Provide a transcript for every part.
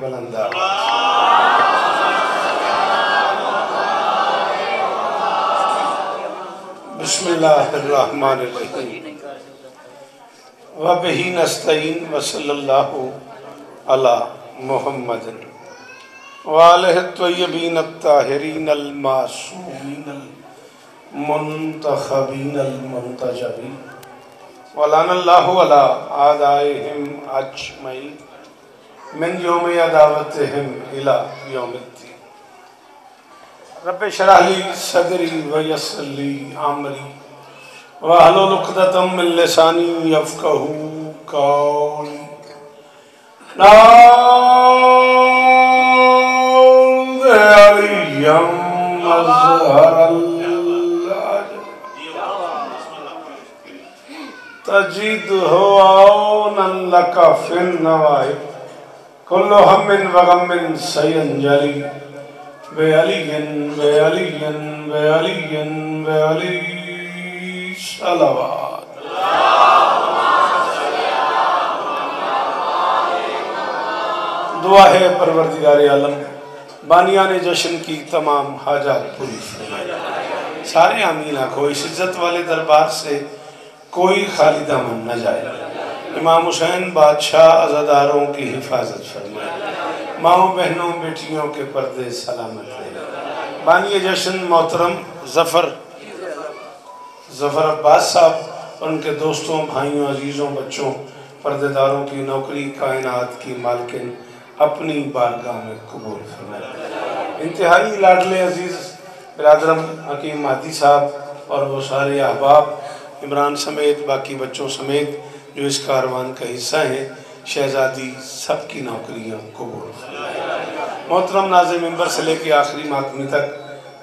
बुलंदा बिस्मिल्लाहिर्रहमानिर्रहीम व बिही नस्तईन व सल्लल्लाहु अला मुहम्मदिन व आलिहि त्वय्यबीन अत्ताहिरीन अल मासूमीन अल मुंतखबीन अल मुंतजबीन व लअनल्लाहु अला आदाइहिम अजमईन मिन यौम अदावतिहिम इला यौमिद्दीन। रब्बि शरह ली सदरी व यस्सिर ली अमरी वहलुल उक़दतम मिन लिसानी यफ़क़हू क़ौली। तजिदहु औनन लका फिन नवाइब कुल्लु हम्मिन व गम्मिन सयंजली बेअलियन बेअलियन बेअलियन बेअली सलावत। दुआ है परवरदिगार आलम बानियान जश्न की तमाम हाजात पूरी फरमाए। सारे आमीन आखो। इस इज्जत वाले दरबार से कोई खाली दामन न जाए। इमाम हुसैन बादशाह अज़ादारों की हिफाजत फरमाए। माओ बहनों बेटियों के पर्दे सलामत रहे। बानी जश्न मोहतरम ज़फ़र अब्बास साहब और उनके दोस्तों भाइयों अजीज़ों बच्चों पर्देदारों की नौकरी कायनात की मालकिन अपनी बारगाह में कबूल फरमाए। इंतहाई लाडले अजीज़ बिरादरम हकीम मादी साहब और वो सारे अहबाब इमरान समेत बाकी बच्चों समेत जो इस कारवान का हिस्सा हैं, शहजादी सबकी नौकरियाँ कबूल फरमाए। मोहतरम नाज़िम मिंबर से लेके आखिरी मातमी तक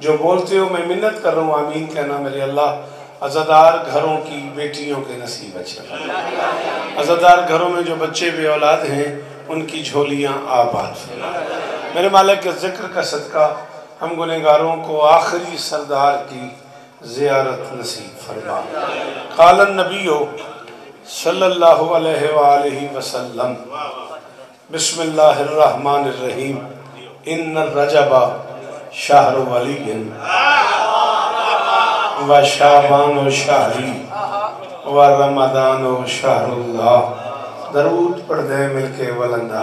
जो बोलते हो मैं मिन्नत कर रहा हूँ आमीन कहना मेरे अल्लाह। अज़ादार घरों की बेटियों के नसीब अच्छे फरमाए। अज़ादार घरों में जो बच्चे बे औलाद हैं उनकी झोलियाँ आबाद फरमाए। मेरे मालिक के ज़िक्र का सदका हम गुनहगारों को आखिरी सरदार की ज़ियारत नसीब फरमाए। क़ालन नबियो सल्लल्लाहु अलैहि वसल्लम बिस्मिल्लाहिर्रहमानिर्रहीम इन्नर रजबा शहरु वलिय्यिन व शाबान शहरी व रमदान शहरुल्लाह। दरूद पढ़ दे मिलके बुलंदा।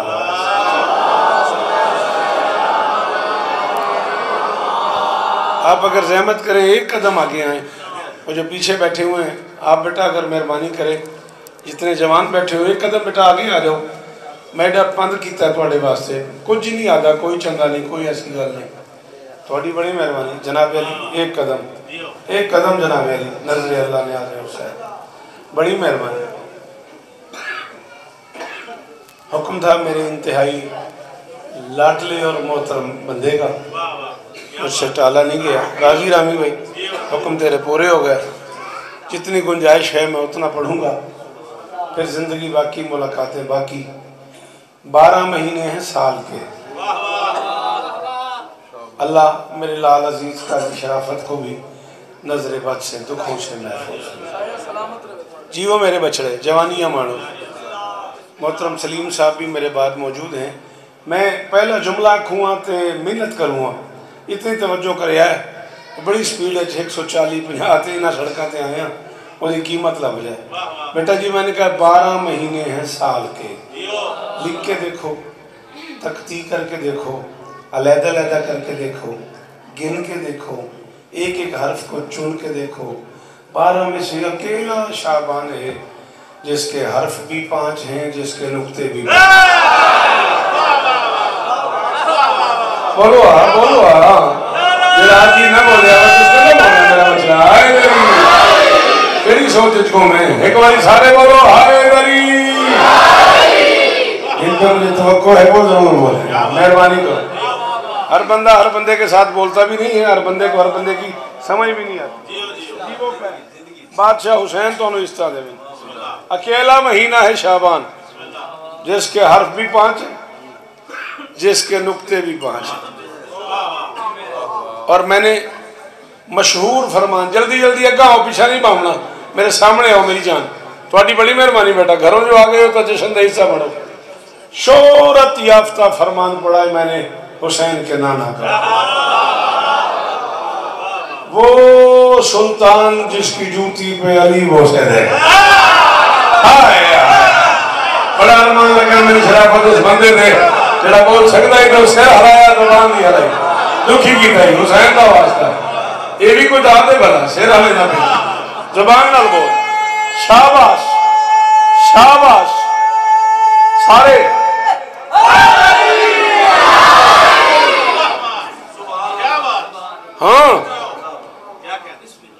आप अगर रहमत करें एक कदम आगे आए और जो पीछे बैठे हुए हैं आप बेटा अगर मेहरबानी करें जितने जवान बैठे हुए एक कदम बेटा आगे आ जाओ। मैडा बंद किया थोड़े वास्ते कुछ नहीं आता कोई चंगा नहीं कोई ऐसी गल नहीं। थोड़ी बड़ी मेहरबानी जनाब अली एक कदम जनाब अली नजर अल्लाह ने आज़ हुसैन बड़ी मेहरबानी। हुक्म था मेरे इंतहाई लाडले और मोहतरम बंदे का मुझसे टाला नहीं गया। गाजी रामी भाई हुक्म तेरे पूरे हो गए। जितनी गुंजाइश है मैं उतना पढ़ूंगा फिर ज़िंदगी बाकी मुलाकातें बाकी। 12 महीने हैं साल के। अल्लाह मेरे लाल अजीज़ का शराफत को भी नजर बद से दुखों से महफूज जीवो मेरे बछड़े जवानियाँ मानो। मोहतरम सलीम साहब भी मेरे बाद मौजूद हैं। मैं पहला जुमला खुआ तो मिन्नत करूँगा इतनी तवज्जो कर बड़ी स्पीड है 140-50 इन्होंने सड़कों से आया और कीमत लग जाए। बेटा जी मैंने कहा 12 महीने हैं साल के। लिख के देखो तख्ती करके देखो अलहदा करके देखो गिन के देखो एक एक हर्फ को चुन के देखो। 12 में से अकेला शाबान है जिसके हर्फ भी 5 हैं जिसके नुक्ते भी बोलो बोलो जी ना बोले मेरी सोच को मैं एक बार सारे बोलो हाय दरी इनका मुझे तवक्को है वो जरूर बोले मेहरबानी करो। हर बंदा हर बंदे के साथ बोलता भी नहीं है हर बंदे को हर बंदे की समझ भी नहीं आती। बादशाह हुसैन तो इस तरह दे अकेला महीना है शाबान जिसके हर्फ भी 5 जिसके नुक्ते भी 5 और मैंने मशहूर फरमान जल्दी जल्दी अगा आओ पीछा नहीं भावना मेरे सामने आओ मेरी जान थोड़ी बड़ी मेहरबानी बेटा घरों जो आ गए हो तो जश्न का हिस्सा बनो। शोहरत याफ्ता फरमान पढ़ा है मैंने हुसैन के नाना का। वो सुल्तान जिसकी जूती पे अली बोसे है। बड़ा अरमान लगा मेरी शराफत उस बंदे ने जरा बोल सकता ही तो सिर हलाया जबान नहीं हलाई दुखी की थी हुसैन का वास्ता ये भी कोई दादे भला सिर हले ना भी जबान ना बोल। शाबाश शाबाश सारे हाँ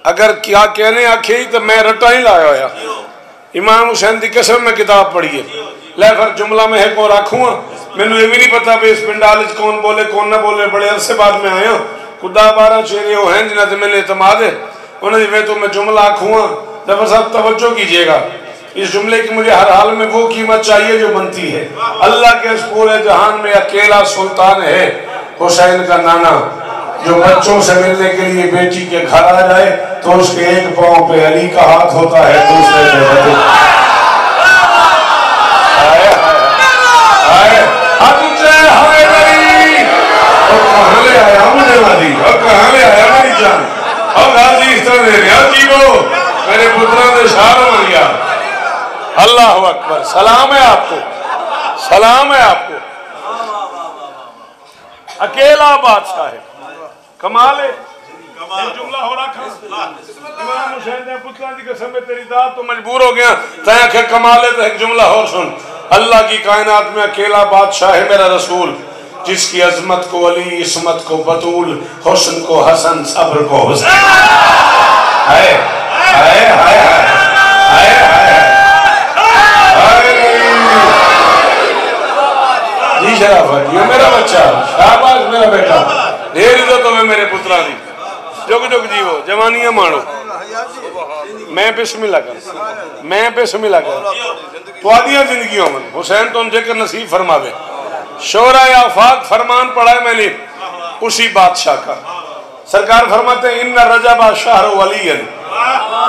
अगर क्या कहने आखे ही तो मैं रटा ही लाया होया। इमाम हुसैन की कसम में किताब पढ़ी है लै फिर जुमला में है को रखूंगा मैनू ये भी नहीं पता भी इस पिंडाल कौन बोले कौन ना बोले। बड़े अरसे बाद में आया खुदा 12 चेहरे वो हैं जिन्हें मैंने एतमाद है उन्हें वे तो मैं जुमला आखूंगा जब साहब तवज्जो कीजिएगा। इस जुमले की मुझे हर हाल में वो कीमत चाहिए जो बनती है। अल्लाह के इस पूरे जहान में अकेला सुल्तान है हुसैन का नाना जो बच्चों से मिलने के लिए बेटी के घर आ जाए तो उसके एक पांव पे अली का हाथ होता है दूसरे पे बच्चे। कहाँ ले आया मुझे वाली और कहाँ ले आया मेरी जान और गाजी इस तरह दे रहा जीवो मेरे पुत्रों ने शार बन गया। अल्लाह अकबर सलाम है आपको सलाम है आपको। अकेला बादशाह है कमाल है जुमला हो रखा। इमाम हुसैन ने पुत्रा की कसम में तेरी दात तो मजबूर हो गया तय आखिर कमाल है तो एक जुमला और सुन। अल्लाह की कायनात में अकेला बादशाह है मेरा रसूल जिसकी अजमत को अली इस्मत को बतूल हुस्न को हसन सब्र को हुसैन। हाय हाय हाय हाय जी शराफत ये मेरा बच्चा शाबाश मेरा बेटा ढेर इज्जत हो मेरे पुत्रा दी जुग जुग जीवो जवानियां माणो। मैं बिस्मिल्लाह कर तुआदियां जिंदगियों में हुसैन तो जेकर नसीब फरमावे। शोरा आफाक फरमान पढ़ा है मैंने उसी बादशाह का। सरकार फरमाते हैं इन्ना रजब शहर वली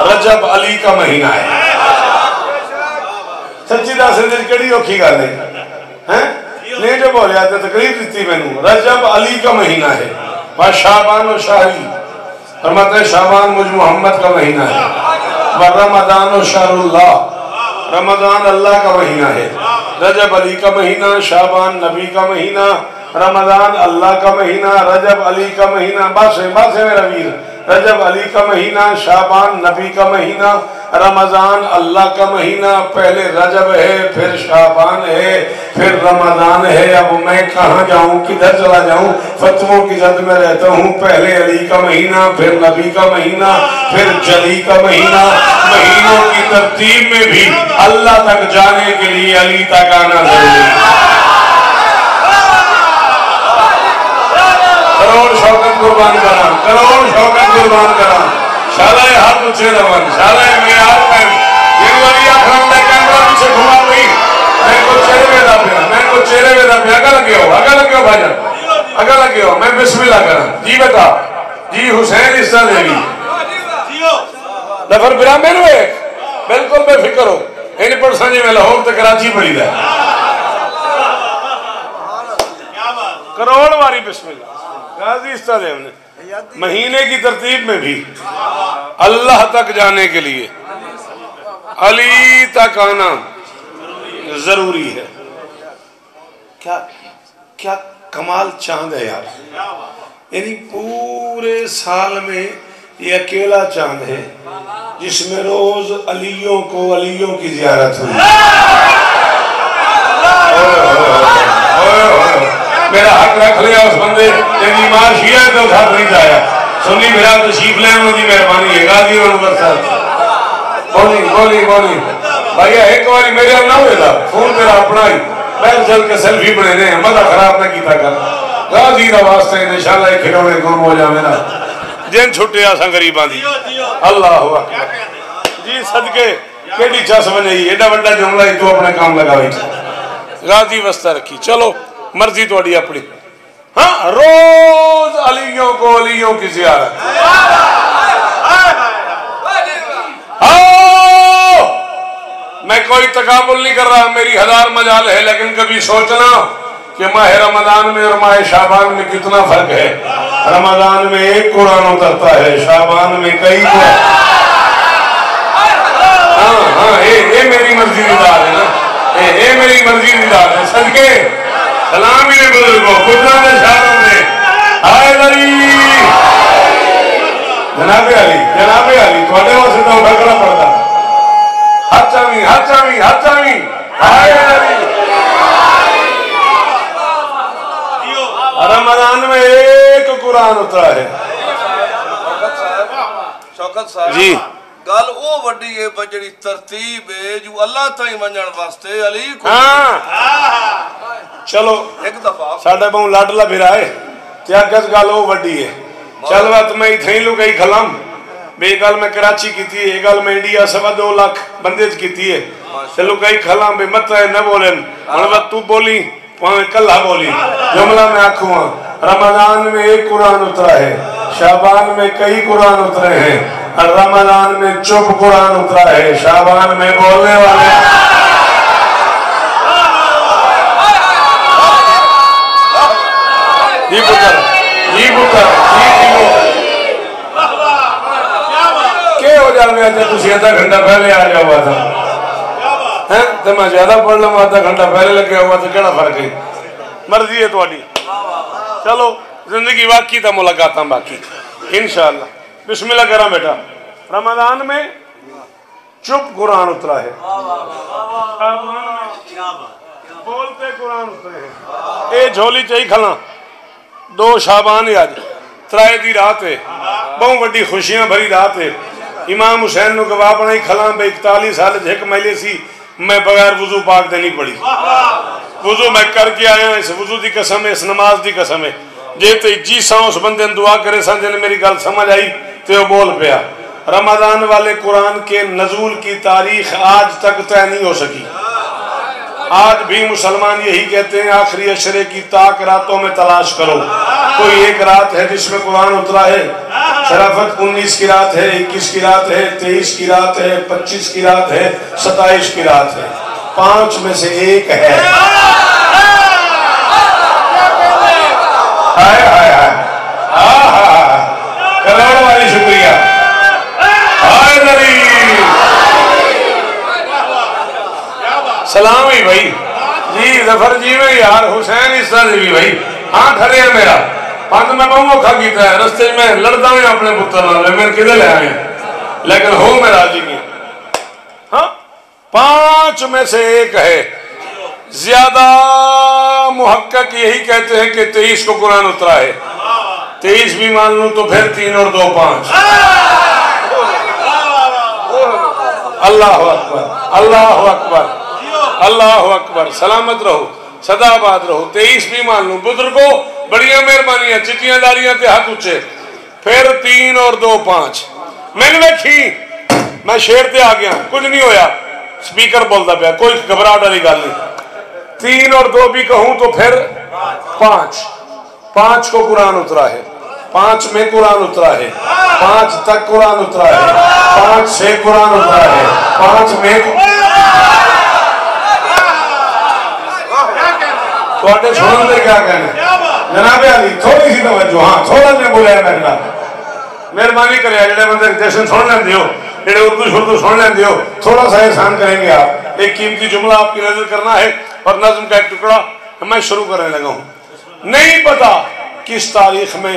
रजब अली का महीना है। सच्ची दस कड़ी औखी गल है नहीं जो बोले आते तकलीफ दी मैनू रजब अली का महीना है वह शाबान और शाहरी फरमाते हैं शाबान मुझ मोहम्मद का महीना है वह रमजान और शाहरुल्लाह रमजान अल्लाह का महीना है। रजब अली का महीना शाबान नबी का महीना रमजान अल्लाह का महीना रजब अली का महीना बस है मेरा वीर। रजब अली का महीना शाबान नबी का महीना रमजान अल्लाह का महीना। पहले रजब है फिर शाबान है फिर रमजान है। अब मैं कहाँ जाऊँ किधर चला जाऊँ फतवों की जद में रहता हूँ। पहले अली का महीना फिर नबी का महीना फिर जली का महीना। महीनों की तरतीब में भी अल्लाह तक जाने के लिए अली तक आना जरूरी है। करोड़ शौकत कुर्बान करा करोड़ शौकत कुर्बान करा शालाए हाथ ऊंचे रवन शालाए मैं हाथ में ये वाली आखरम में कैमरा पीछे घुमा गई मैं को चेहरे में दा अगा लगे हो भाईजान अगा लगे हो। मैं बिस्मिल्लाह करा जी बेटा जी हुसैन इस्सा देवी नफर बिरामे नु एक बिल्कुल बेफिक्र हो इन परसा जी में लाहौर ते कराची पड़ी दा करोड़ वारी बिस्मिल्लाह गाजी इस्सा देव ने महीने की तरतीब में भी अल्लाह तक जाने के लिए अली तक आना जरूरी है। क्या क्या कमाल चांद है यार। यानी पूरे साल में ये अकेला चांद है जिसमें रोज अलियों को अलियों की जियारत हुई। मेरा हक रख लिया उस बंदे तेरी मां शिया तो साथ नहीं जाया सुनी मेरा तशरीफ लेने की मेहरबानी है गाजी और बोली भैया एक बार मेरे ना हुआ फोन तेरा अपना ही मैं चल के सेल्फी बने ने मजा खराब ना किया कर गाजी का वास्ते इंशाल्लाह खिलौने गुम हो जावे ना जिन छुट्टे आसा गरीबां दी अल्लाह जी सदके केड़ी चस बने एडा बड़ा जुमला ही तू अपने काम लगावी गाजी वस्ता रखी चलो मर्जी थोड़ी अपनी। हाँ रोज अलियों को अलियों की जियारत मैं कोई तकाबुल नहीं कर रहा, मेरी 1000 मजाल है, लेकिन कभी सोचना कि माह रमजान में और माह शाबान में कितना फर्क है। रमजान में एक कुरान उतरता है, शाबान में कई कुरान। हाँ, ये मेरी मर्जी दीदार है ना, ये मेरी मर्जी दीदार है। सदके सलाम ही बुजुर्गों, खुदा ने शारों ने आए लड़ी जनाबे अली थोड़े वास्ते तो उठा पड़ता। हाथ चावी आए लड़ी। रमजान में एक कुरान उतरा है। शौकत साहब जी गल वो वड्डी है बजड़ी तरतीब है जो अल्लाह ताई वंजण वास्ते अली को। हाँ चलो एक दफा साडा बहु लाडला फिरा है त्या गज गल वो वड्डी है। चल बात मैं इथे ही लुकाई खलम बे गल मैं कराची की थी, ये गल मैं इंडिया 2.25 लाख बंदे की थी है। चलो कई खलम बे मत न बोलन हण तू बोली कल्ला बोली जुमला में आखूँ। रमजान में एक कुरान उतरा है, शाबान में कई कुरान उतरे हैं, और रमजान में चुप कुरान उतरा है, शाबान में बोलने वाले। जी पुत्र क्या हो जाए तुम आधा घंटा पहले आ जाओ था हैं तो मैं ज्यादा पढ़ लूँ, आधा घंटा पहले लगे हुआ तो क्या फर्क है। मर्जी है थोड़ी। चलो जिंदगी बाकी था मुलाकात बाकी इंशाअल्लाह। बिस्मिल्लाह करा बेटा। रमजान में चुप कुरान उतरा है, बोलते कुरान उतरे हैं। ए झोली चाहिए खला 2 शाबान है, अज त्राए दी रात है, बहुत बड़ी खुशियां भरी रात है। इमाम हुसैन नु गवाह बनाई खला 41 साल एक मैले सी मैं बगैर वुजू पाक देनी पड़ी। वुजू मैं करके आया, इस वुजू की कसम है, इस नमाज की कसम है। जे तो जी सा उस बंदे ने दुआ करे सा जिन्हें मेरी गल समझ आई तो वो बोल पाया। रमजान वाले कुरान के नजूल की तारीख आज तक तय नहीं हो सकी। आज भी मुसलमान यही कहते हैं आखिरी अशरे की ताक रातों में तलाश करो। कोई एक रात है जिसमें कुरान उतरा है, शराफत 19 की रात है, 21 की रात है, 23 की रात है, 25 की रात है, 27 की रात है, 5 में से एक है। हाय हाय हाय करोड़ वाली शुक्रिया। हाय नरी सलाम ही भाई जी जफर जी में यार हुसैन इस तरह भी भाई। हाँ खड़े है मेरा पंज मैं बहुत औखा किया है, रस्ते में लड़ता हूँ अपने पुत्र मैं किधर ले आए, लेकिन हो मैं राजी नहीं। हाँ 5 में से एक है। ज्यादा मुहक्कक यही कहते हैं कि 23 को कुरान उतरा है। 23 भी मान लूं तो फिर 3 और 2 5। अल्लाह अकबर अल्लाह अकबर अल्लाह अकबर। सलामत रहो सदाबाद रहो। 23 भी मान लूं बुजुर्गो बढ़िया मेहरबानी है, चिट्टियां दारियां ते हाथ ऊंचे। फिर 3 और 2 5 मैंने देखी मैं शेर ते आ गया, कुछ नहीं होया, स्पीकर बोलता पाया, कोई घबराहट वाली गल नहीं। 3 और 2 भी कहूं तो फिर 5 को कुरान उतरा है, 5 में कुरान उतरा है, 5 तक कुरान उतरा है, 5 से कुरान उतरा है, 5 में थोड़े सुनते क्या कहने जनाबे अली थोड़ी सी तवज्जो। हाँ थोड़ा ने बोलिया मेरे मेहरबानी करे जेडे बंदे जैसे सुन लेंदे हो, जेडे उर्दू सुन लेंदे हो, थोड़ा सा एहसान करेंगे आप। एक कीमती जुमला आपकी नजर करना है और नज्म का एक टुकड़ा मैं शुरू करने लगा हूँ। नहीं पता किस तारीख में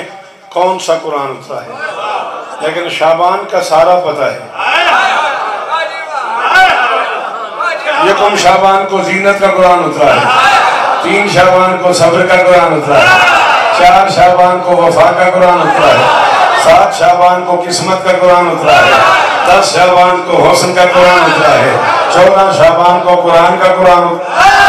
कौन सा कुरान उतरा है, लेकिन शाबान का सारा पता है। यकम शाबान को जीनत का कुरान उतरा है, 3 शाबान को सब्र का कुरान उतरा है, 4 शाबान को वफा का कुरान उतरा है, 7 शाबान को किस्मत का कुरान उतरा है, 10 शाबान को हुस्न का कुरान उतरा है, 14 शाबान को कुरान का कुरान उतरा है।